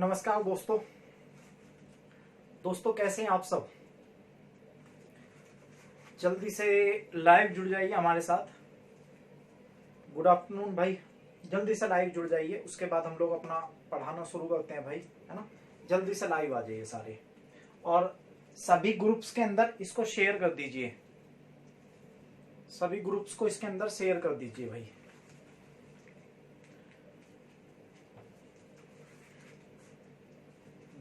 नमस्कार दोस्तों। कैसे हैं आप सब। जल्दी से लाइव जुड़ जाइए हमारे साथ। गुड आफ्टरनून भाई, जल्दी से लाइव जुड़ जाइए, उसके बाद हम लोग अपना पढ़ाना शुरू करते हैं भाई, है ना। जल्दी से लाइव आ जाइए सारे, और सभी ग्रुप्स के अंदर इसको शेयर कर दीजिए। सभी ग्रुप्स को इसके अंदर शेयर कर दीजिए भाई।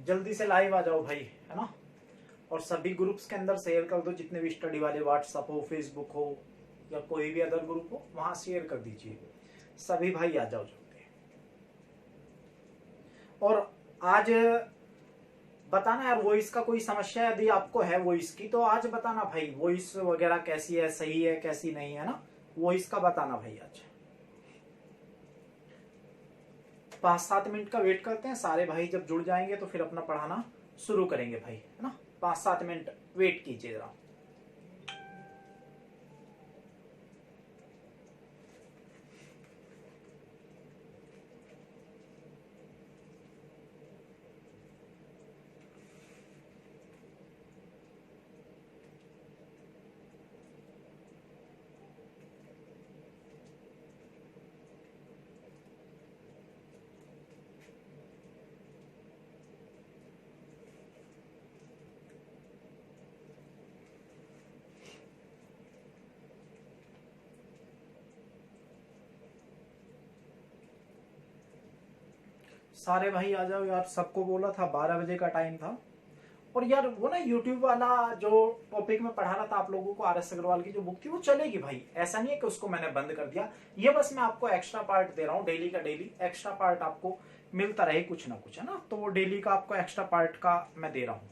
जल्दी से लाइव आ जाओ भाई, है ना। और सभी ग्रुप्स के अंदर शेयर कर दो, जितने भी स्टडी वाले, व्हाट्सएप हो, फेसबुक हो, या कोई भी अदर ग्रुप हो, वहां शेयर कर दीजिए। सभी भाई आ जाओ जल्दी। और आज बताना यार, वॉइस का कोई समस्या यदि आपको है वॉइस की, तो आज बताना भाई, वॉइस वगैरह कैसी है, सही है कैसी नहीं है ना, वॉइस का बताना भाई। आज 5-7 मिनट का वेट करते हैं, सारे भाई जब जुड़ जाएंगे तो फिर अपना पढ़ाना शुरू करेंगे भाई, है ना। 5-7 मिनट वेट कीजिए जरा। सारे भाई आ जाओ यार, सबको बोला था 12 बजे का टाइम था। और यार वो ना यूट्यूब वाला जो टॉपिक में पढ़ा रहा था आप लोगों को, RS अग्रवाल की जो बुक थी, वो चलेगी भाई। ऐसा नहीं है कि उसको मैंने बंद कर दिया, ये बस मैं आपको एक्स्ट्रा पार्ट दे रहा हूँ। डेली का डेली एक्स्ट्रा पार्ट आपको मिलता रहे कुछ ना कुछ, है ना। तो वो डेली का आपको एक्स्ट्रा पार्ट का मैं दे रहा हूँ।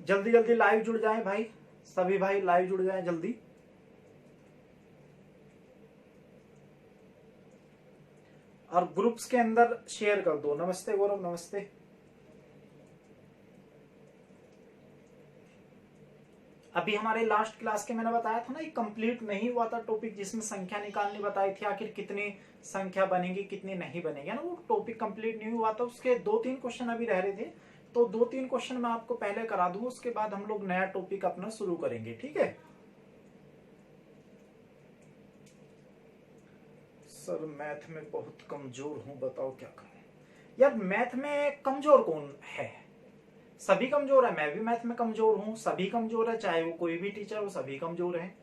जल्दी जल्दी लाइव जुड़ जाए भाई, सभी भाई लाइव जुड़ जाए जल्दी। और ग्रुप्स के अंदर शेयर कर दो। नमस्ते गौरव, नमस्ते। अभी हमारे लास्ट क्लास के मैंने बताया था ना, ये कंप्लीट नहीं हुआ था टॉपिक, जिसमें संख्या निकालनी बताई थी, आखिर कितनी संख्या बनेगी कितनी नहीं बनेगी, ना। वो टॉपिक कंप्लीट नहीं हुआ था, उसके 2-3 क्वेश्चन अभी रह रहे थे। तो 2-3 क्वेश्चन मैं आपको पहले करा दूंगा, उसके बाद हम लोग नया टॉपिक अपना शुरू करेंगे, ठीक है। सर मैथ में बहुत कमजोर हूं, बताओ क्या करूं। यार मैथ में कमजोर कौन है, सभी कमजोर है। मैं भी मैथ में कमजोर हूं, सभी कमजोर है, चाहे वो कोई भी टीचर हो, सभी कमजोर है।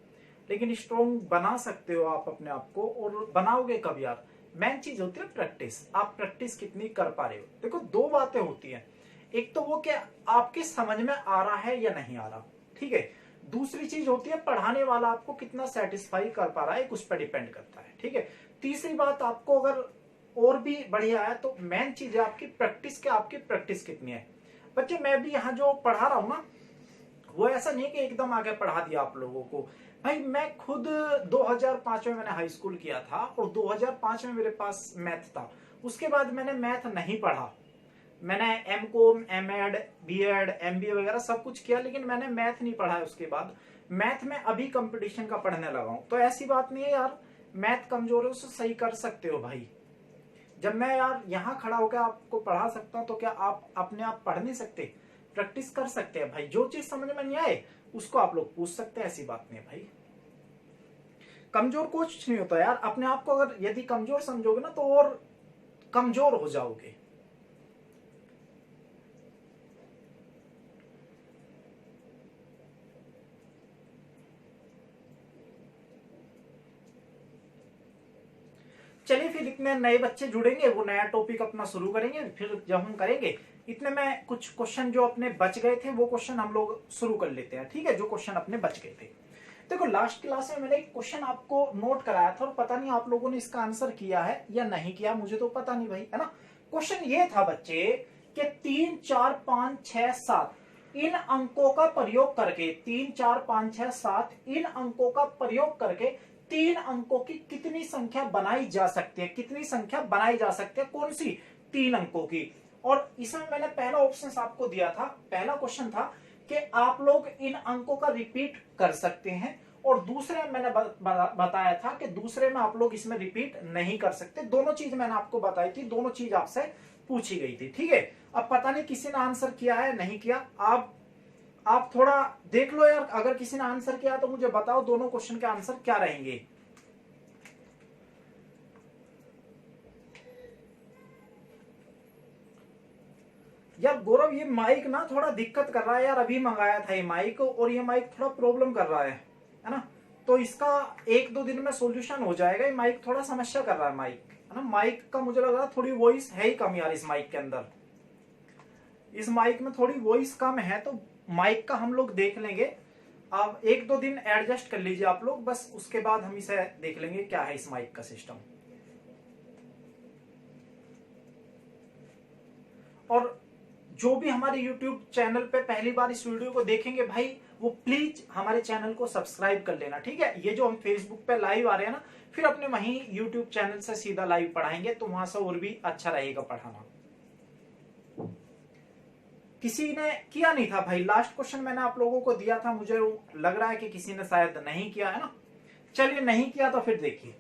लेकिन स्ट्रॉन्ग बना सकते हो आप अपने आप को। और बनाओगे कब यार, मेन चीज होती है प्रैक्टिस। आप प्रैक्टिस कितनी कर पा रहे हो। देखो दो बातें होती हैं, एक तो वो क्या आपके समझ में आ रहा है या नहीं आ रहा, ठीक है। दूसरी चीज होती है पढ़ाने वाला आपको कितना सेटिस्फाई कर पा रहा है, उस पर डिपेंड करता है, ठीक है। तीसरी बात, आपको अगर और भी बढ़िया है तो मेन चीज है आपकी प्रैक्टिस, के आपकी प्रैक्टिस कितनी है। बच्चे मैं भी यहाँ जो पढ़ा रहा हूँ ना, वो ऐसा नहीं है कि एकदम आगे पढ़ा दिया आप लोगों को। भाई मैं खुद 2005 में मैंने हाई स्कूल किया था, और 2005 में मेरे पास मैथ था। उसके बाद मैंने मैथ नहीं पढ़ा। मैंने M.Com, M.Ed, B.Ed, MBA वगैरह सब कुछ किया, लेकिन मैंने मैथ नहीं पढ़ा है। उसके बाद मैथ में अभी कंपटीशन का पढ़ने लगा हूं। तो ऐसी बात नहीं है यार, मैथ कमजोर है उसे सही कर सकते हो भाई। जब मैं यार यहाँ खड़ा होकर आपको पढ़ा सकता हूँ, तो क्या आप अपने आप पढ़ नहीं सकते, प्रैक्टिस कर सकते हैं भाई। जो चीज समझ में नहीं आए उसको आप लोग पूछ सकते हैं, ऐसी बात नहीं है भाई। कमजोर कुछ नहीं होता यार, अपने आप को अगर यदि कमजोर समझोगे ना तो और कमजोर हो जाओगे। चलिए फिर, इतने नए बच्चे जुड़ेंगे, वो नया टॉपिक अपना शुरू करेंगे। फिर जब हम करेंगे, इतने में कुछ क्वेश्चन जो अपने बच गए थे वो क्वेश्चन हम लोग शुरू कर लेते हैं, ठीक है। जो क्वेश्चन अपने बच गए थे, देखो लास्ट क्लास में मैंने एक क्वेश्चन आपको नोट कराया था, और पता नहीं आप लोगों ने इसका आंसर किया है या नहीं किया, मुझे तो पता नहीं भाई, है ना। क्वेश्चन ये था बच्चे कि 3, 4, 5, 6, 7 इन अंकों का प्रयोग करके, 3, 4, 5, 6, 7 इन अंकों का प्रयोग करके 3 अंकों की कितनी संख्या बनाई जा सकती है, कितनी संख्या बनाई जा सकती है, कौन सी 3 अंकों की। और इसमें मैंने पहला ऑप्शन आपको दिया था, पहला क्वेश्चन था कि आप लोग इन अंकों का रिपीट कर सकते हैं, और दूसरे मैंने बताया था कि दूसरे में आप लोग इसमें रिपीट नहीं कर सकते। दोनों चीज मैंने आपको बताई थी, दोनों चीज आपसे पूछी गई थी, ठीक है। अब पता नहीं किसी ने आंसर किया है नहीं किया, आप थोड़ा देख लो यार, अगर किसी ने आंसर किया तो मुझे बताओ दोनों क्वेश्चन के आंसर क्या रहेंगे। यार गौरव ये माइक ना थोड़ा दिक्कत कर रहा है यार, अभी मंगाया था ये माइक और ये माइक थोड़ा प्रॉब्लम कर रहा है ना। तो इसका 1-2 दिन में सॉल्यूशन हो जाएगा। ये माइक थोड़ा समस्या कर रहा है माइक, है ना। माइक का मुझे लग रहा है थोड़ी वॉइस है ही कम यार इस माइक के अंदर, इस माइक में थोड़ी वॉइस कम है, तो माइक का हम लोग देख लेंगे। आप 1-2 दिन एडजस्ट कर लीजिए आप लोग, बस उसके बाद हम इसे देख लेंगे क्या है इस माइक का सिस्टम। और जो भी हमारे YouTube चैनल पे पहली बार इस वीडियो को देखेंगे भाई, वो प्लीज हमारे चैनल को सब्सक्राइब कर लेना, ठीक है। ये जो हम Facebook पे लाइव आ रहे हैं ना, फिर अपने वहीं YouTube चैनल से सीधा लाइव पढ़ाएंगे, तो वहां से और भी अच्छा रहेगा पढ़ाना। किसी ने किया नहीं था भाई, लास्ट क्वेश्चन मैंने आप लोगों को दिया था, मुझे लग रहा है कि किसी ने शायद नहीं किया है ना। चलिए नहीं किया तो फिर देखिए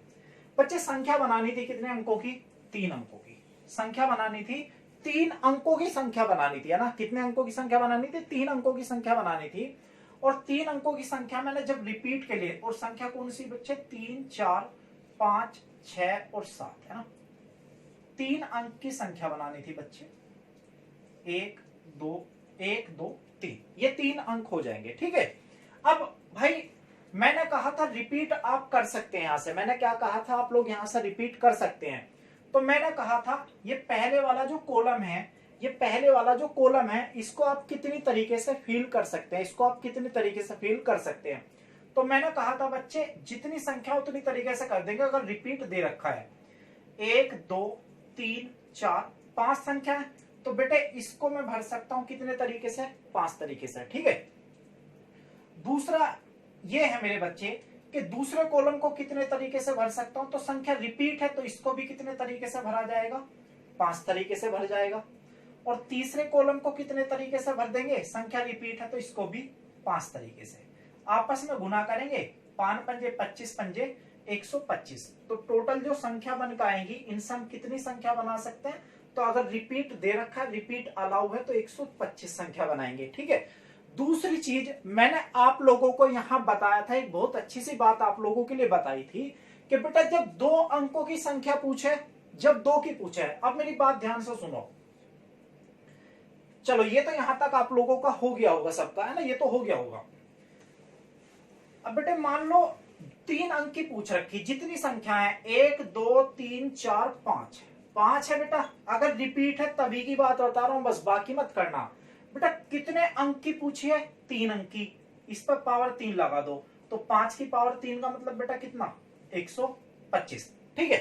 बच्चे, संख्या बनानी थी कितने अंकों की? 3 अंकों की संख्या बनानी थी, 3 अंकों की संख्या बनानी थी, है ना। कितने अंकों की संख्या बनानी थी? 3 अंकों की संख्या बनानी थी। और 3 अंकों की संख्या मैंने जब रिपीट के लिए, और संख्या कौन सी बच्चे? 3, 4, 5, 6 और 7, है ना। 3 अंक की संख्या बनानी थी बच्चे, 1 2 1 2 3, ये 3 अंक हो जाएंगे, ठीक है। अब भाई मैंने कहा था रिपीट आप कर सकते हैं, यहां से मैंने क्या कहा था, आप लोग यहां से रिपीट कर सकते हैं। तो मैंने कहा था ये पहले वाला जो कॉलम है, ये पहले वाला जो कॉलम है, इसको आप कितनी तरीके से फिल कर सकते हैं, इसको आप कितनी तरीके से फिल कर सकते हैं। तो मैंने कहा था बच्चे जितनी संख्या उतनी तरीके से कर देंगे। अगर रिपीट दे रखा है 1 2 3 4 5 संख्या है, तो बेटे इसको मैं भर सकता हूं कितने तरीके से? 5 तरीके से, ठीक है। दूसरा ये है मेरे बच्चे कि दूसरे कॉलम को कितने तरीके से भर सकता हूं, तो संख्या रिपीट है तो इसको भी कितने तरीके से भरा जाएगा? 5 तरीके से भर जाएगा। और तीसरे कॉलम को कितने तरीके से भर देंगे? संख्या रिपीट है तो इसको भी 5 तरीके से। आपस में गुना करेंगे, 5 पंजे 25 पंजे 125, तो टोटल जो संख्या बन के आएगी, इनसे हम कितनी संख्या बना सकते हैं? तो अगर रिपीट दे रखा है, रिपीट अलाउ है, तो 125 संख्या बनाएंगे, ठीक है। दूसरी चीज मैंने आप लोगों को यहां बताया था, एक बहुत अच्छी सी बात आप लोगों के लिए बताई थी कि बेटा जब 2 अंकों की संख्या पूछे, जब 2 की पूछे, अब मेरी बात ध्यान से सुनो। चलो ये तो यहां तक आप लोगों का हो गया होगा सबका, है ना, ये तो हो गया होगा। अब बेटे मान लो 3 अंक की पूछ रखी, जितनी संख्या है 1 2 3 4 5, 5 है बेटा। अगर रिपीट है तभी की बात बता रहा हूं, बस बाकी मत करना। बेटा कितने अंक की पूछी है? 3 अंक की, इस पर पावर 3 लगा दो, तो 5 की पावर 3 का मतलब बेटा कितना? 125, ठीक है।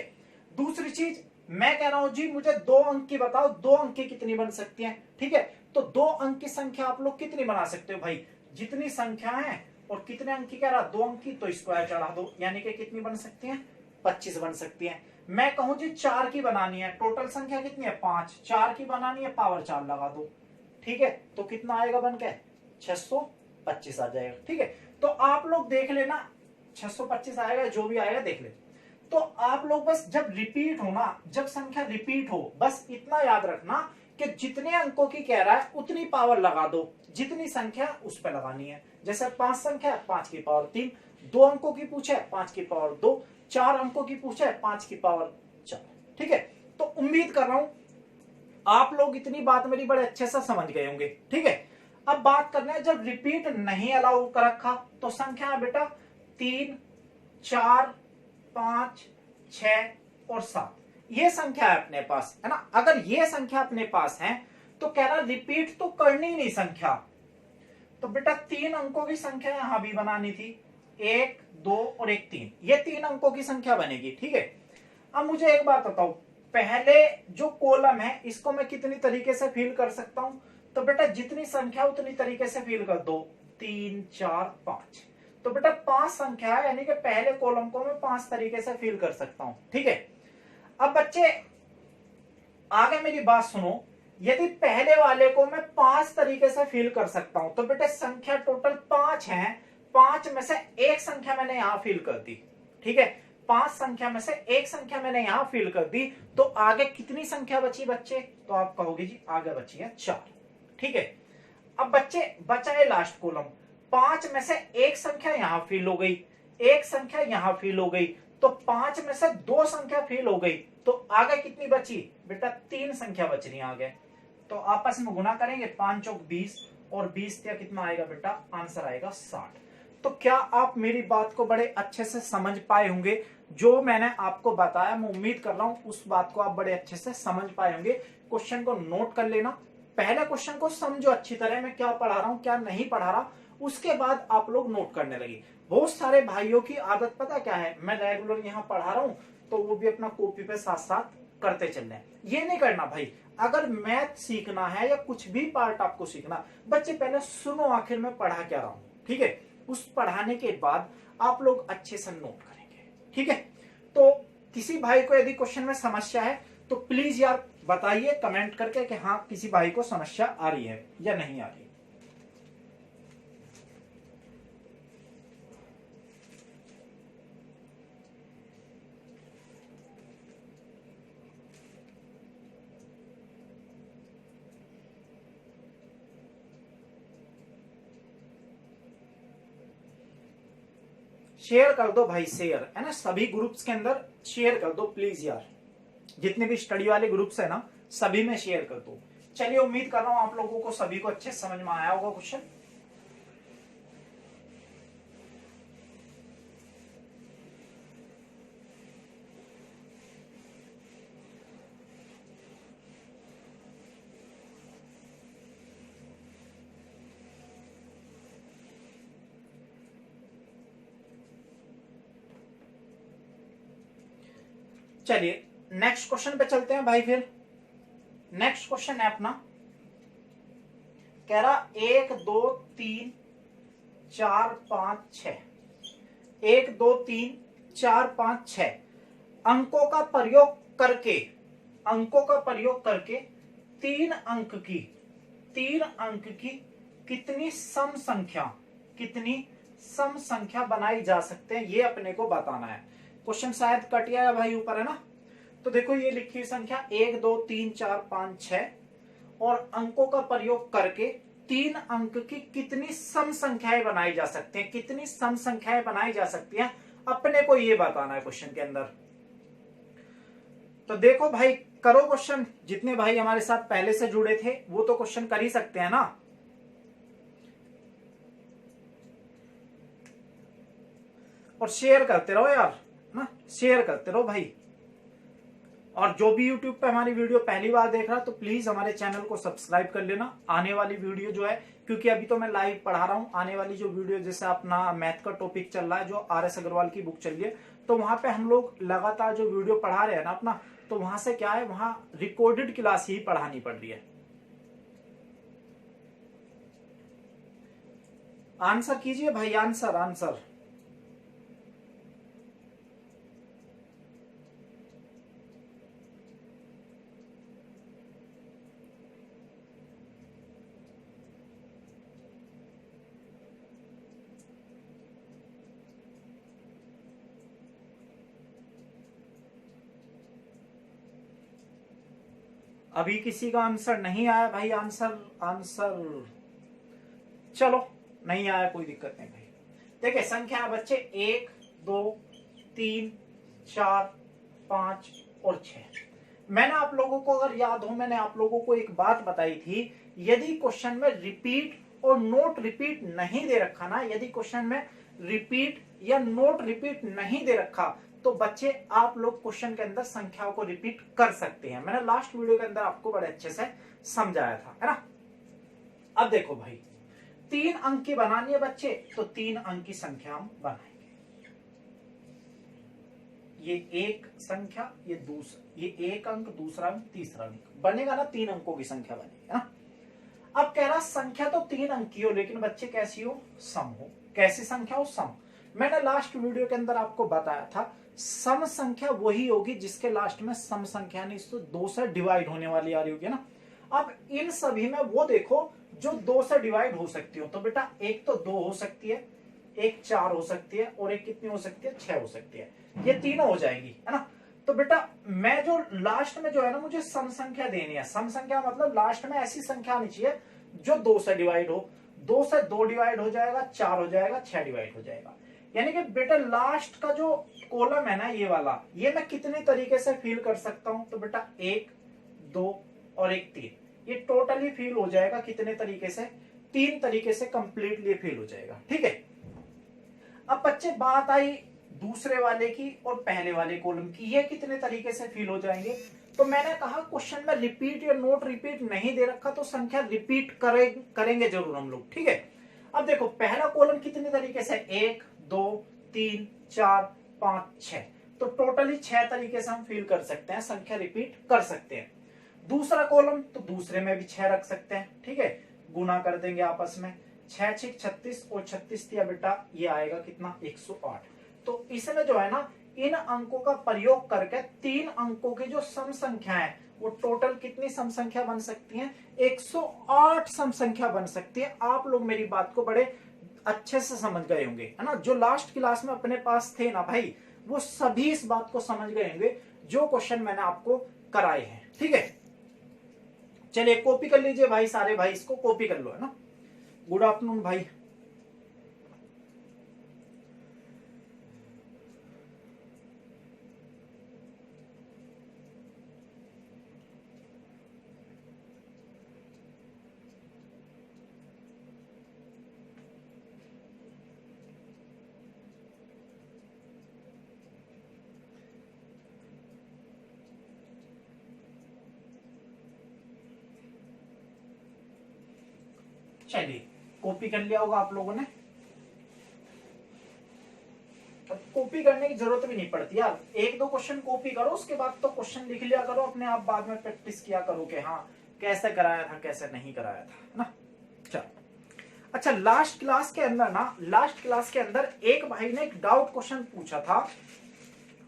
दूसरी चीज मैं कह रहा हूं जी मुझे 2 अंक की बताओ, 2 अंक की कितनी बन सकती है? ठीक है, तो 2 अंक की संख्या आप लोग कितनी बना सकते हो भाई? जितनी संख्या है और कितने अंक की कह रहा? 2 अंक की, तो स्क्वायर चढ़ा दो, यानी कि कितनी बन सकती है? 25 बन सकती है। मैं कहूं जी 4 की बनानी है, टोटल संख्या कितनी है? 5, 4 की बनानी है, पावर 4 लगा दो, ठीक है, तो कितना आएगा बन के? 625 आ जाएगा, ठीक है। तो आप लोग देख लेना 625 आएगा, जो भी आएगा देख ले। तो आप लोग बस जब रिपीट हो ना, जब संख्या रिपीट हो, बस इतना याद रखना कि जितने अंकों की कह रहा है उतनी पावर लगा दो, जितनी संख्या उस पर लगानी है। जैसे 5 संख्या है, 5 की पावर 3, 2 अंकों की पूछे 5 की पावर 2, 4 अंकों की पूछे 5 की पावर 4, ठीक है। तो उम्मीद कर रहा हूं आप लोग इतनी बात मेरी बड़े अच्छे से समझ गए होंगे, ठीक है। अब बात करना है जब रिपीट नहीं अलाउ कर रखा, तो संख्या है बेटा 3 4 5 6 और 7, ये संख्या है अपने पास, है ना। अगर ये संख्या अपने पास है तो कह रहा रिपीट तो करनी नहीं संख्या, तो बेटा 3 अंकों की संख्या यहां भी बनानी थी, 1 2 और 1 3, ये 3 अंकों की संख्या बनेगी, ठीक है। अब मुझे एक बात बताओ, पहले जो कॉलम है इसको मैं कितनी तरीके से फिल कर सकता हूं? तो बेटा जितनी संख्या उतनी तरीके से फिल कर दो, 3 4 5, तो बेटा 5 संख्या है, यानी कि पहले कॉलम को मैं 5 तरीके से फिल कर सकता हूं, ठीक है। अब बच्चे आगे मेरी बात सुनो, यदि पहले वाले को मैं 5 तरीके से फिल कर सकता हूं, तो बेटे संख्या टोटल 5 है, 5 में से एक संख्या मैंने यहां फिल कर दी, ठीक है, 5 संख्या में से एक संख्या मैंने यहां फिल कर दी, तो आगे कितनी संख्या बची बच्चे? तो आप कहोगे जी आगे बची है 4, ठीक है। अब बच्चे बचा है लास्ट कॉलम, 5 में से एक संख्या यहां फिल हो गई, एक संख्या यहां फिल हो गई, तो 5 में से 2 संख्या फिल हो गई, तो आगे कितनी बची बेटा? 3 संख्या बच रही आगे। तो आपस में गुना करेंगे, 5 चौक 20 और 20 क्या कितना आएगा बेटा? आंसर आएगा 60। तो क्या आप मेरी बात को बड़े अच्छे से समझ पाए होंगे? जो मैंने आपको बताया मैं उम्मीद कर रहा हूं उस बात को आप बड़े अच्छे से समझ पाए होंगे। क्वेश्चन को नोट कर लेना, पहले क्वेश्चन को समझो अच्छी तरह, मैं क्या पढ़ा रहा हूं क्या नहीं पढ़ा रहा, उसके बाद आप लोग नोट करने लगे। बहुत सारे भाइयों की आदत पता क्या है, मैं रेगुलर यहाँ पढ़ा रहा हूं तो वो भी अपना कॉपी पे साथ साथ करते चल रहे हैं। ये नहीं करना भाई। अगर मैथ सीखना है या कुछ भी पार्ट आपको सीखना, बच्चे पहले सुनो आखिर में पढ़ा क्या रहा हूं, ठीक है। उस पढ़ाने के बाद आप लोग अच्छे से नोट करेंगे, ठीक है। तो किसी भाई को यदि क्वेश्चन में समस्या है तो प्लीज यार बताइए कमेंट करके कि हाँ किसी भाई को समस्या आ रही है या नहीं आ रही। शेयर कर दो भाई, शेयर है ना, सभी ग्रुप्स के अंदर शेयर कर दो प्लीज यार, जितने भी स्टडी वाले ग्रुप्स है ना सभी में शेयर कर दो। चलिए उम्मीद कर रहा हूं आप लोगों को सभी को अच्छे समझ में आया होगा क्वेश्चन। चलिए नेक्स्ट क्वेश्चन पे चलते हैं भाई। फिर नेक्स्ट क्वेश्चन है अपना, कह रहा 1 2 3 4 5 6, 1 2 3 4 5 6 अंकों का प्रयोग करके, अंकों का प्रयोग करके 3 अंक की कितनी सम संख्या, कितनी सम संख्या बनाई जा सकते हैं, ये अपने को बताना है। क्वेश्चन शायद कट गया भाई ऊपर है ना। तो देखो ये लिखी हुई संख्या 1 2 3 4 5 6 और अंकों का प्रयोग करके 3 अंक की कितनी सम संख्याएं बनाई जा सकती हैं, कितनी सम संख्याएं बनाई जा सकती हैं, अपने को ये बताना है क्वेश्चन के अंदर। तो देखो भाई करो क्वेश्चन, जितने भाई हमारे साथ पहले से जुड़े थे वो तो क्वेश्चन कर ही सकते हैं ना। और शेयर करते रहो यार ना, शेयर करते रहो भाई। और जो भी YouTube पे हमारी वीडियो पहली बार देख रहा है तो प्लीज हमारे चैनल को सब्सक्राइब कर लेना। आने वाली वीडियो जो है, क्योंकि अभी तो मैं लाइव पढ़ा रहा हूं, आने वाली जो वीडियो जैसे अपना मैथ का टॉपिक चल रहा है जो RS अग्रवाल की बुक चल रही है, तो वहां पे हम लोग लगातार जो वीडियो पढ़ा रहे हैं ना अपना, तो वहां से क्या है, वहां रिकॉर्डेड क्लास ही पढ़ानी पड़ रही है। आंसर कीजिए भाई, आंसर आंसर। अभी किसी का आंसर नहीं आया भाई, आंसर आंसर चलो नहीं आया कोई दिक्कत नहीं भाई। देखिए संख्या बच्चे 1 2 3 4 5 और 6। मैंने आप लोगों को अगर याद हो, मैंने आप लोगों को एक बात बताई थी, यदि क्वेश्चन में रिपीट और नोट रिपीट नहीं दे रखा ना, यदि क्वेश्चन में रिपीट या नोट रिपीट नहीं दे रखा तो बच्चे आप लोग क्वेश्चन के अंदर संख्याओं को रिपीट कर सकते हैं। मैंने लास्ट वीडियो के अंदर आपको बड़े अच्छे से समझाया था, है ना। अब देखो भाई 3 अंक की बनानी है बच्चे, तो 3 अंक की संख्या हम बनाएंगे। ये एक संख्या, ये दूसरा, ये एक अंक, दूसरा अंक, तीसरा अंक बनेगा ना, 3 अंकों की संख्या बनेगी ना। अब कह रहा संख्या तो 3 अंक की हो, लेकिन बच्चे कैसी हो, सम हो। कैसी संख्या हो, सम। मैंने लास्ट वीडियो के अंदर आपको बताया था सम संख्या वही होगी जिसके लास्ट में सम संख्या नहीं तो 2 से डिवाइड होने वाली आ रही होगी ना। अब इन सभी में वो देखो जो 2 से डिवाइड हो सकती हो, तो बेटा एक तो 2 हो सकती है, एक 4 हो सकती है और एक कितनी हो सकती है, 6 हो सकती है। ये तीनों हो जाएगी, है ना। तो बेटा मैं जो लास्ट में जो है ना मुझे सम संख्या देनी है। सम संख्या मतलब लास्ट में ऐसी संख्या आनी चाहिए जो 2 से डिवाइड हो। 2 से 2 डिवाइड हो जाएगा, 4 हो जाएगा, 6 डिवाइड हो जाएगा। यानी कि बेटा लास्ट का जो कॉलम है ना ये वाला, ये मैं कितने तरीके से फिल कर सकता हूं, तो बेटा 1 2 और 1 3, ये टोटली फिल हो जाएगा कितने तरीके से, 3 तरीके से कंप्लीटली फिल हो जाएगा। ठीक है। अब बच्चे बात आई दूसरे वाले की और पहले वाले कॉलम की, ये कितने तरीके से फिल हो जाएंगे। तो मैंने कहा क्वेश्चन में रिपीट या नोट रिपीट नहीं दे रखा तो संख्या रिपीट करेंगे जरूर हम लोग। ठीक है। अब देखो पहला कॉलम कितने तरीके से, 1 2 3 4 5 6, तो टोटली 6 तरीके से हम फिल कर सकते हैं, संख्या रिपीट कर सकते हैं। दूसरा कॉलम तो दूसरे में भी 6 रख सकते हैं। ठीक है, गुना कर देंगे आपस में, 6 6 36 और 36 दिया बेटा, ये आएगा कितना, 108। तो इसमें जो है ना इन अंकों का प्रयोग करके 3 अंकों की जो सम संख्या है वो टोटल कितनी सम संख्या बन सकती है, 108 सम संख्या बन सकती है। आप लोग मेरी बात को बड़े अच्छे से समझ गए होंगे, है ना। जो लास्ट क्लास में अपने पास थे ना भाई, वो सभी इस बात को समझ गए होंगे जो क्वेश्चन मैंने आपको कराए हैं। ठीक है, चलिए कॉपी कर लीजिए भाई, सारे भाई इसको कॉपी कर लो, है ना। गुड आफ्टरनून भाई। चलिए कॉपी कर लिया होगा आप लोगों ने। कॉपी करने की जरूरत भी नहीं पड़ती यार, 1 2 क्वेश्चन कॉपी करो, उसके बाद तो क्वेश्चन लिख लिया करो अपने आप, बाद में प्रैक्टिस किया करो कि हाँ कैसे कराया था कैसे नहीं कराया था, है ना। चल अच्छा, लास्ट क्लास के अंदर एक भाई ने एक डाउट क्वेश्चन पूछा था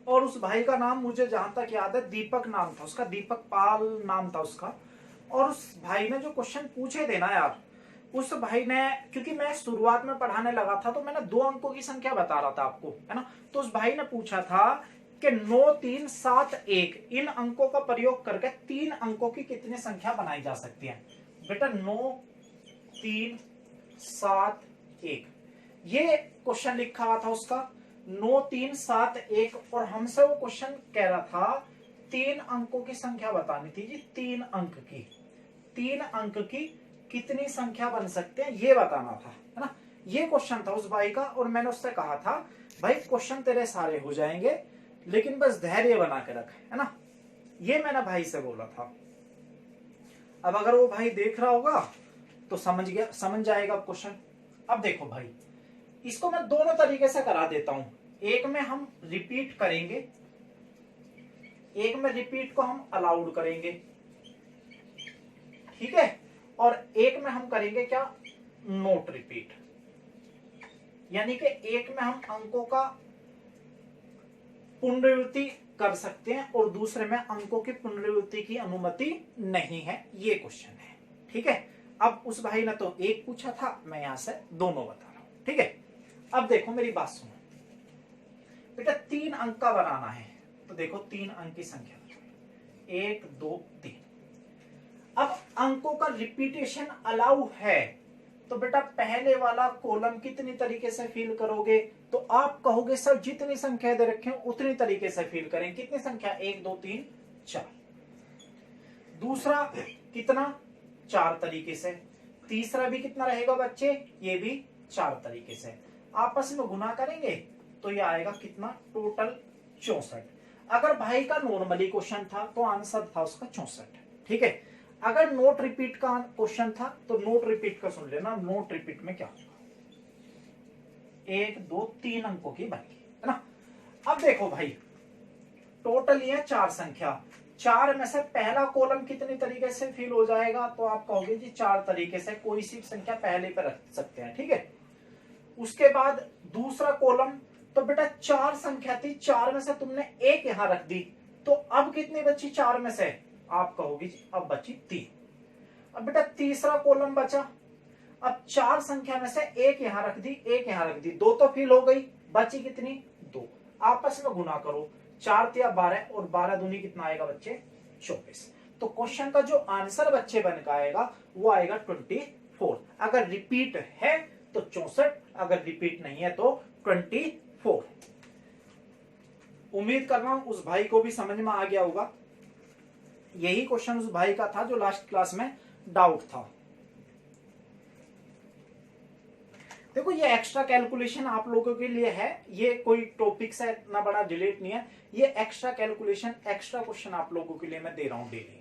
और उस भाई का नाम मुझे जहां तक याद है दीपक नाम था उसका, दीपक पाल नाम था उसका। और उस भाई ने जो क्वेश्चन पूछे थे ना यार, उस भाई ने, क्योंकि मैं शुरुआत में पढ़ाने लगा था तो मैंने 2 अंकों की संख्या बता रहा था आपको, है ना। तो उस भाई ने पूछा था कि 9 3 7 1 इन अंकों का प्रयोग करके 3 अंकों की कितनी संख्या बनाई जा सकती है। बेटा 9 3 7 1 ये क्वेश्चन लिखा हुआ था उसका, 9 3 7 1, और हमसे वो क्वेश्चन कह रहा था 3 अंकों की संख्या बतानी थी जी, 3 अंक की, 3 अंक की कितनी संख्या बन सकते हैं ये बताना था, है ना। ये क्वेश्चन था उस भाई का, और मैंने उससे कहा था भाई क्वेश्चन तेरे सारे हो जाएंगे लेकिन बस धैर्य बना के रख, है ना। ये मैंने भाई से बोला था। अब अगर वो भाई देख रहा होगा तो समझ जाएगा क्वेश्चन। अब देखो भाई, इसको मैं दोनों तरीके से करा देता हूं। एक में हम रिपीट करेंगे, एक में रिपीट को हम अलाउड करेंगे, ठीक है। और एक में हम करेंगे क्या, नोट रिपीट। यानी कि एक में हम अंकों का पुनरावृत्ति कर सकते हैं और दूसरे में अंकों की पुनरावृत्ति की अनुमति नहीं है। ये क्वेश्चन है, ठीक है। अब उस भाई ने तो एक पूछा था, मैं यहां से दोनों बता रहा हूं, ठीक है। अब देखो मेरी बात सुनो बेटा, 3 अंक का बनाना है तो देखो 3 अंक की संख्या 1 2 3। अब अंकों का रिपीटेशन अलाउ है तो बेटा पहले वाला कॉलम कितनी तरीके से फिल करोगे, तो आप कहोगे सर जितनी संख्या दे रखे उतनी तरीके से फिल करें। कितनी संख्या, 1 2 3 4। दूसरा कितना, 4 तरीके से। तीसरा भी कितना रहेगा बच्चे, ये भी 4 तरीके से। आपस में गुना करेंगे तो ये आएगा कितना, टोटल 64। अगर भाई का नॉर्मली क्वेश्चन था तो आंसर था उसका 64, ठीक है। अगर नोट रिपीट का क्वेश्चन था तो नोट रिपीट का सुन लेना, नोट रिपीट में क्या होगा, 1 2 3 अंकों की बनेगी, है ना। अब देखो भाई टोटल ये 4 संख्या, 4 में से पहला कॉलम कितनी तरीके से फिल हो जाएगा, तो आप कहोगे जी 4 तरीके से, कोई सी संख्या पहले पे रख सकते हैं, ठीक है। उसके बाद दूसरा कॉलम, तो बेटा 4 संख्या थी, 4 में से तुमने 1 यहां रख दी, तो अब कितनी बची 4 में से, आप कहोगे अब बची 3। अब बेटा तीसरा कॉलम बचा, अब 4 संख्या में से एक यहां रख दी, एक यहां रख दी, 2 तो फिल हो गई, बची कितनी 2, आपस में गुना करो, 4 तिया 12 और 12 दूनी कितना आएगा बच्चे 24। तो क्वेश्चन का जो आंसर बच्चे बन का आएगा वो आएगा 24। अगर रिपीट है तो 64, अगर रिपीट नहीं है तो 24। उम्मीद कर रहा हूं उस भाई को भी समझ में आ गया होगा। यही क्वेश्चन उस भाई का था जो लास्ट क्लास में डाउट था। देखो ये एक्स्ट्रा कैलकुलेशन आप लोगों के लिए है, ये कोई टॉपिक से इतना बड़ा डिलीट नहीं है, ये एक्स्ट्रा कैलकुलेशन एक्स्ट्रा क्वेश्चन आप लोगों के लिए मैं दे रहा हूं डेली।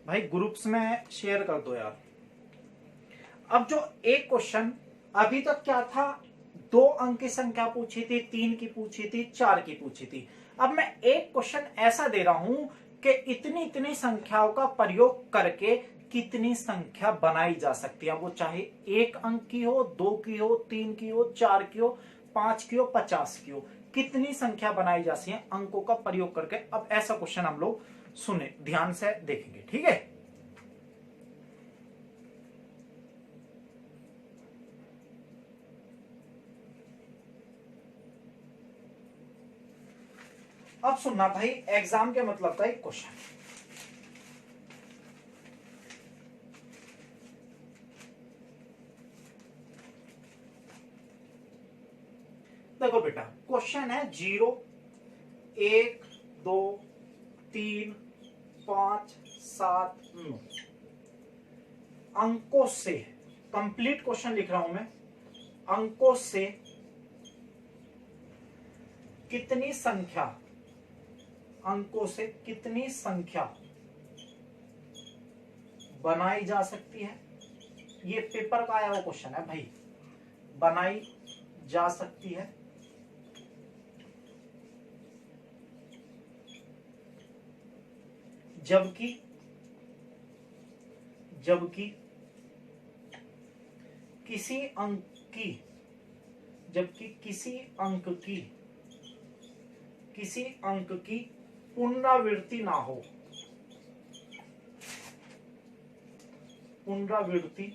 भाई ग्रुप्स में शेयर कर दो यार। अब जो एक क्वेश्चन अभी तक क्या था, 2 अंक की संख्या पूछी थी, 3 की पूछी थी, 4 की पूछी थी। अब मैं एक क्वेश्चन ऐसा दे रहा हूं कि इतनी इतनी संख्याओं का प्रयोग करके कितनी संख्या बनाई जा सकती है, वो चाहे 1 अंक की हो, 2 की हो, 3 की हो, 4 की हो, 5 की हो, 50 की हो, कितनी संख्या बनाई जा सकती है अंकों का प्रयोग करके। अब ऐसा क्वेश्चन हम लोग सुने, ध्यान से देखेंगे, ठीक है। अब सुनना भाई, एग्जाम के मतलब का एक क्वेश्चन। देखो बेटा, क्वेश्चन है 0, 1, 2, 3, 5, 7, 9 अंकों से, कंप्लीट क्वेश्चन लिख रहा हूं मैं, अंकों से कितनी संख्या, अंकों से कितनी संख्या बनाई जा सकती है। ये पेपर का आया हुआ क्वेश्चन है भाई, बनाई जा सकती है जबकि किसी अंक की, जबकि किसी अंक की पुनरावृत्ति ना हो, पुनरावृत्ति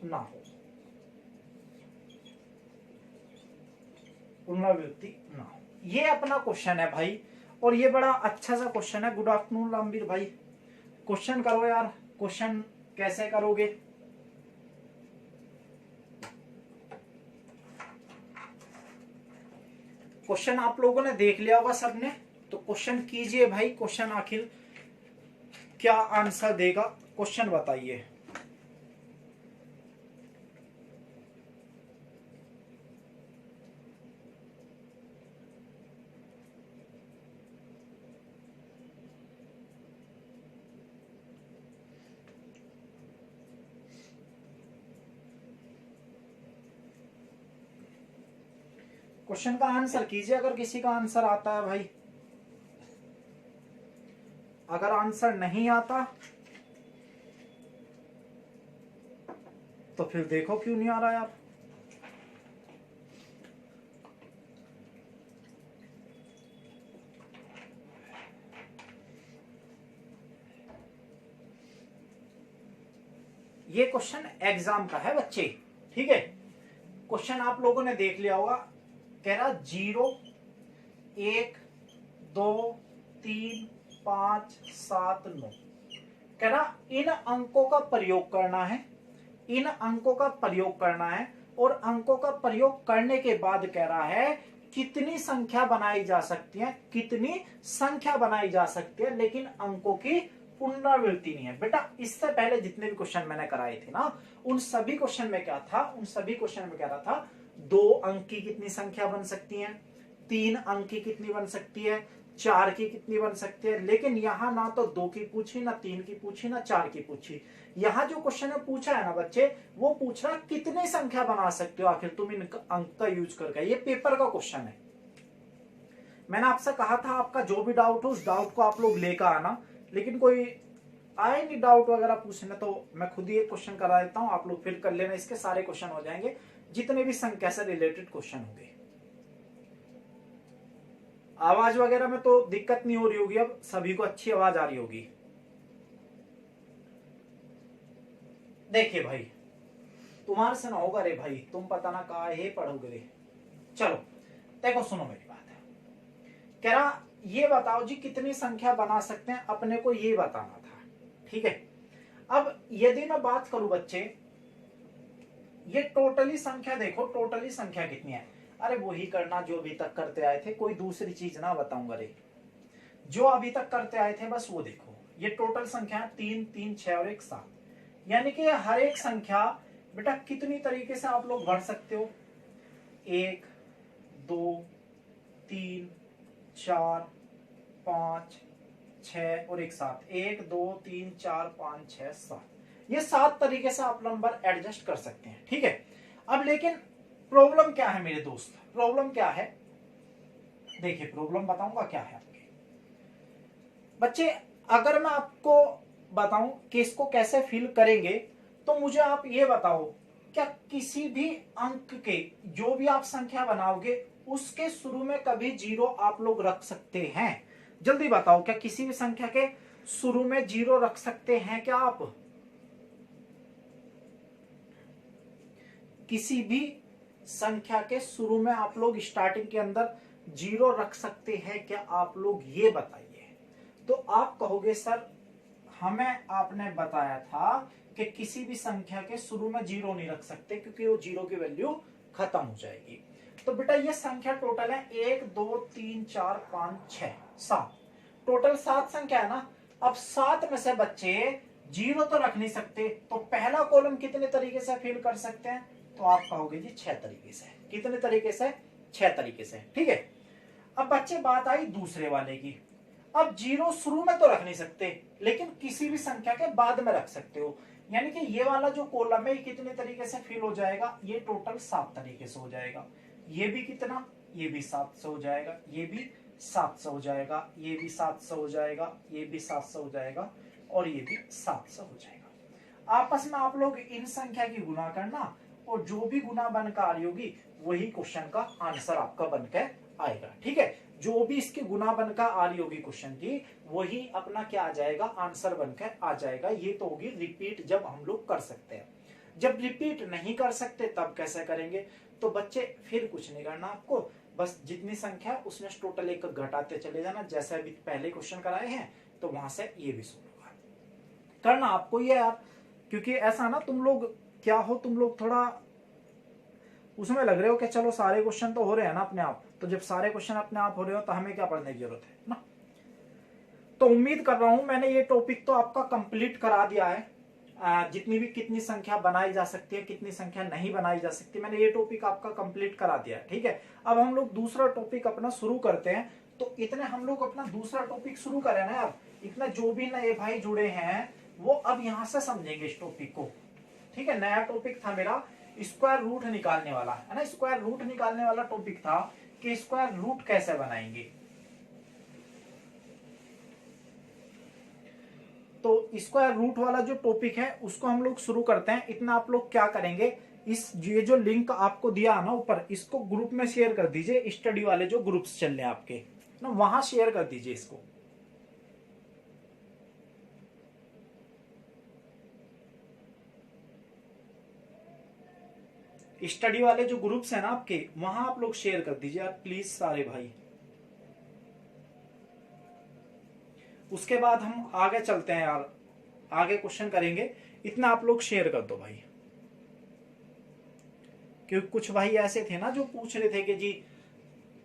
ना हो, पुनरावृत्ति ना हो। ये अपना क्वेश्चन है भाई, और ये बड़ा अच्छा सा क्वेश्चन है। गुड आफ्टरनून रामवीर भाई, क्वेश्चन करो यार। क्वेश्चन कैसे करोगे? क्वेश्चन आप लोगों ने देख लिया होगा सबने, तो क्वेश्चन कीजिए भाई। क्वेश्चन आखिर क्या आंसर देगा, क्वेश्चन बताइए। क्वेश्चन का आंसर कीजिए अगर किसी का आंसर आता है भाई। अगर आंसर नहीं आता तो फिर देखो क्यों नहीं आ रहा यार। ये क्वेश्चन एग्जाम का है बच्चे, ठीक है। क्वेश्चन आप लोगों ने देख लिया होगा, कह रहा 0, 1, 2, 3, 5, 7, 9। कह रहा इन अंकों का प्रयोग करना है, इन अंकों का प्रयोग करना है, और अंकों का प्रयोग करने के बाद कह रहा है कितनी संख्या बनाई जा सकती है, कितनी संख्या बनाई जा सकती है, लेकिन अंकों की पुनरावृत्ति नहीं है। बेटा इससे पहले जितने भी क्वेश्चन मैंने कराए थे ना, उन सभी क्वेश्चन में क्या था, उन सभी क्वेश्चन में कह रहा था 2 अंक की कितनी संख्या बन सकती है, 3 अंक की कितनी बन सकती है, 4 की कितनी बन सकती है। लेकिन यहां ना तो 2 की पूछी, ना 3 की पूछी, ना 4 की पूछी। यहां जो क्वेश्चन है पूछा है ना बच्चे, वो पूछ रहा कितनी संख्या बना सकते हो आखिर तुम इन अंक का यूज करके। ये पेपर का क्वेश्चन है, मैंने आपसे कहा था आपका जो भी डाउट हो उस डाउट को आप लोग लेकर आना, लेकिन कोई आए नहीं डाउट वगैरह पूछने, तो मैं खुद ही एक क्वेश्चन करा देता हूं, आप लोग फिर कर लेना, इसके सारे क्वेश्चन हो जाएंगे जितने भी संख्या से रिलेटेड क्वेश्चन होंगे। आवाज वगैरह में तो दिक्कत नहीं हो रही होगी, अब सभी को अच्छी आवाज आ रही होगी। देखिए भाई, तुम्हारे से ना होगा रे भाई, तुम पता ना कहा है पढ़ोगे रे। चलो देखो, सुनो मेरी बात है। कह रहा ये बताओ जी कितनी संख्या बना सकते हैं, अपने को ये बताना था, ठीक है। अब यदि मैं बात करूं बच्चे, ये टोटली संख्या देखो, टोटली संख्या कितनी है। अरे वही करना जो अभी तक करते आए थे, कोई दूसरी चीज ना बताऊंगा रे, जो अभी तक करते आए थे बस वो देखो। ये टोटल संख्या 3, 3, 6 और 1, 7, यानी कि हर एक संख्या बेटा कितनी तरीके से आप लोग बढ़ सकते हो। 1, 2, 3, 4, 5, 6 और 1, 7। 1, 2, 3, 4, 5, 6, 7, ये 7 तरीके से आप नंबर एडजस्ट कर सकते हैं, ठीक है। अब लेकिन प्रॉब्लम क्या है मेरे दोस्त, प्रॉब्लम क्या है, देखिए प्रॉब्लम बताऊंगा क्या है आपके बच्चे। अगर मैं आपको बताऊं कि इसको कैसे फिल करेंगे, तो मुझे आप ये बताओ, क्या किसी भी अंक के जो भी आप संख्या बनाओगे उसके शुरू में कभी 0 आप लोग रख सकते हैं? जल्दी बताओ, क्या किसी भी संख्या के शुरू में 0 रख सकते हैं क्या आप? किसी भी संख्या के शुरू में आप लोग स्टार्टिंग के अंदर 0 रख सकते हैं क्या आप लोग, ये बताइए। तो आप कहोगे सर हमें आपने बताया था कि किसी भी संख्या के शुरू में 0 नहीं रख सकते क्योंकि वो 0 की वैल्यू खत्म हो जाएगी। तो बेटा ये संख्या टोटल है 1, 2, 3, 4, 5, 6, 7, टोटल 7 संख्या है ना। अब 7 में से बच्चे 0 तो रख नहीं सकते, तो पहला कॉलम कितने तरीके से फिल कर सकते हैं? तो आप कहोगे जी 6 तरीके से। कितने तरीके से? 6 तरीके से, ठीक है। अब बच्चे बात आई दूसरे वाले की। अब 0 शुरू में तो रख नहीं सकते, लेकिन किसी भी संख्या के बाद में रख सकते हो, यानी कि ये वाला जो कॉलम है कितने तरीके से फिल हो जाएगा? ये टोटल 7 तरीके से हो जाएगा। ये भी कितना? ये भी 7 से हो जाएगा, ये भी 7 से हो जाएगा, ये भी 7 से हो जाएगा, ये भी 7 से हो जाएगा, और ये भी 7 से हो जाएगा। आपस में आप लोग इन संख्या की गुना करना, और जो भी गुना बनकर आ रही होगी वही क्वेश्चन का आंसर आपका बनकर आएगा, ठीक है। जो भी इसकी गुना बनकर आ रही होगी क्वेश्चन की, वही अपना क्या आ जाएगा? आंसर बनकर आ जाएगा। ये तो होगी रिपीट जब हम लोग कर सकते हैं। जब रिपीट नहीं कर सकते तब कैसे करेंगे? तो बच्चे फिर कुछ नहीं करना आपको, बस जितनी संख्या उसमें टोटल एक घटाते चले जाना, जैसे अभी पहले क्वेश्चन कराए हैं, तो वहां से ये भी सोल्व होगा। करना आपको ये यार, क्योंकि ऐसा ना तुम लोग क्या हो, तुम लोग थोड़ा उसमें लग रहे हो कि चलो सारे क्वेश्चन तो हो रहे हैं ना अपने आप, तो जब सारे क्वेश्चन अपने आप हो रहे हो तो हमें क्या पढ़ने की जरूरत है ना। तो उम्मीद कर रहा हूं मैंने ये टॉपिक तो आपका कंप्लीट करा दिया है। जितनी भी कितनी संख्या बनाई जा सकती है, कितनी संख्या नहीं बनाई जा सकती, मैंने ये टॉपिक आपका कंप्लीट करा दिया है, ठीक है। अब हम लोग दूसरा टॉपिक अपना शुरू करते हैं। तो इतने हम लोग अपना दूसरा टॉपिक शुरू करें ना यार, इतने जो भी नए भाई जुड़े हैं वो अब यहां से समझेंगे इस टॉपिक को, ठीक है। नया टॉपिक था मेरा स्क्वायर रूट निकालने वाला, है ना। स्क्वायर रूट निकालने वाला टॉपिक था कि स्क्वायर रूट कैसे बनाएंगे। तो स्क्वायर रूट वाला जो टॉपिक है उसको हम लोग शुरू करते हैं। इतना आप लोग क्या करेंगे, इस ये जो लिंक आपको दिया ना ऊपर, इसको ग्रुप में शेयर कर दीजिए। स्टडी वाले जो ग्रुप्स चल रहे हैं आपके ना, वहां शेयर कर दीजिए इसको। स्टडी वाले जो ग्रुप्स हैं ना आपके, वहां आप लोग शेयर कर दीजिए यार प्लीज सारे भाई। उसके बाद हम आगे चलते हैं यार, आगे क्वेश्चन करेंगे। इतना आप लोग शेयर कर दो भाई, क्योंकि कुछ भाई ऐसे थे ना जो पूछ रहे थे कि जी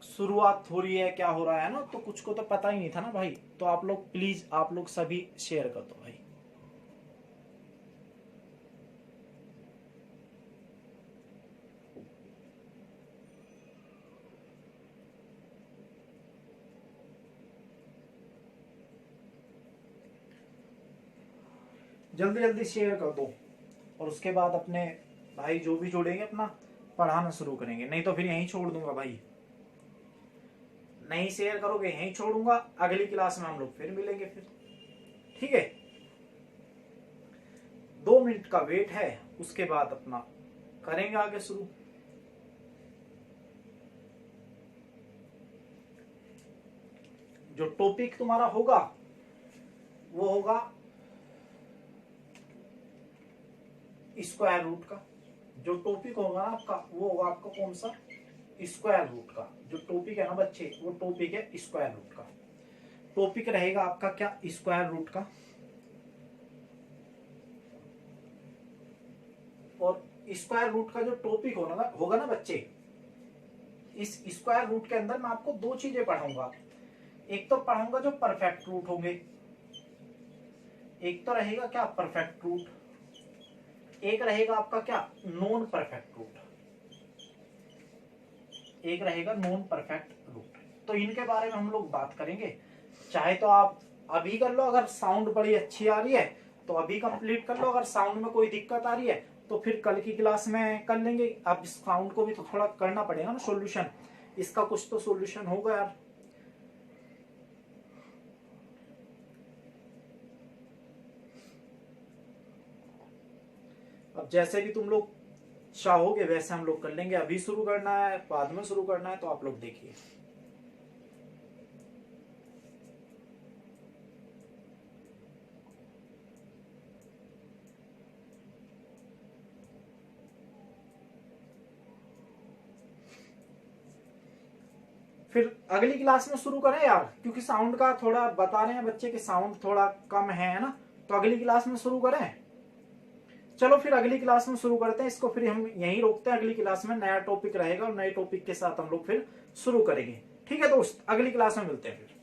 शुरुआत हो रही है क्या हो रहा है ना, तो कुछ को तो पता ही नहीं था ना भाई। तो आप लोग प्लीज आप लोग सभी शेयर कर दो भाई। जल्दी जल्दी शेयर कर दो, और उसके बाद अपने भाई जो भी जुड़ेंगे अपना पढ़ाना शुरू करेंगे, नहीं तो फिर यहीं छोड़ दूंगा भाई। नहीं शेयर करोगे यहीं छोड़ूंगा, अगली क्लास में हम लोग फिर मिलेंगे फिर, ठीक है। 2 मिनट का वेट है, उसके बाद अपना करेंगे आगे शुरू। जो टॉपिक तुम्हारा होगा वो होगा स्क्वायर रूट का। जो टॉपिक होगा ना आपका वो होगा आपका कौन सा, स्क्वायर रूट का। जो टॉपिक है ना बच्चे वो टॉपिक है स्क्वायर रूट का। टॉपिक रहेगा आपका क्या, स्क्वायर रूट का। और स्क्वायर रूट का जो टॉपिक होगा ना बच्चे, इस स्क्वायर रूट के अंदर मैं आपको 2 चीजें पढ़ाऊंगा। एक तो पढ़ाऊंगा जो परफेक्ट रूट होंगे, एक तो रहेगा क्या परफेक्ट रूट, एक रहेगा आपका क्या नॉन परफेक्ट रूट, एक रहेगा नॉन परफेक्ट रूट। तो इनके बारे में हम लोग बात करेंगे। चाहे तो आप अभी कर लो, अगर साउंड बड़ी अच्छी आ रही है तो अभी कंप्लीट कर लो, अगर साउंड में कोई दिक्कत आ रही है तो फिर कल की क्लास में कर लेंगे। अब इस साउंड को भी तो थोड़ा करना पड़ेगा ना सॉल्यूशन, इसका कुछ तो सॉल्यूशन होगा यार। अब जैसे भी तुम लोग चाहोगे वैसे हम लोग कर लेंगे। अभी शुरू करना है बाद में शुरू करना है तो आप लोग देखिए। फिर अगली क्लास में शुरू करें यार, क्योंकि साउंड का थोड़ा बता रहे हैं बच्चे कि साउंड थोड़ा कम है ना, तो अगली क्लास में शुरू करें। चलो फिर अगली क्लास में शुरू करते हैं इसको, फिर हम यहीं रोकते हैं। अगली क्लास में नया टॉपिक रहेगा और नए टॉपिक के साथ हम लोग फिर शुरू करेंगे। ठीक है दोस्त, अगली क्लास में मिलते हैं फिर।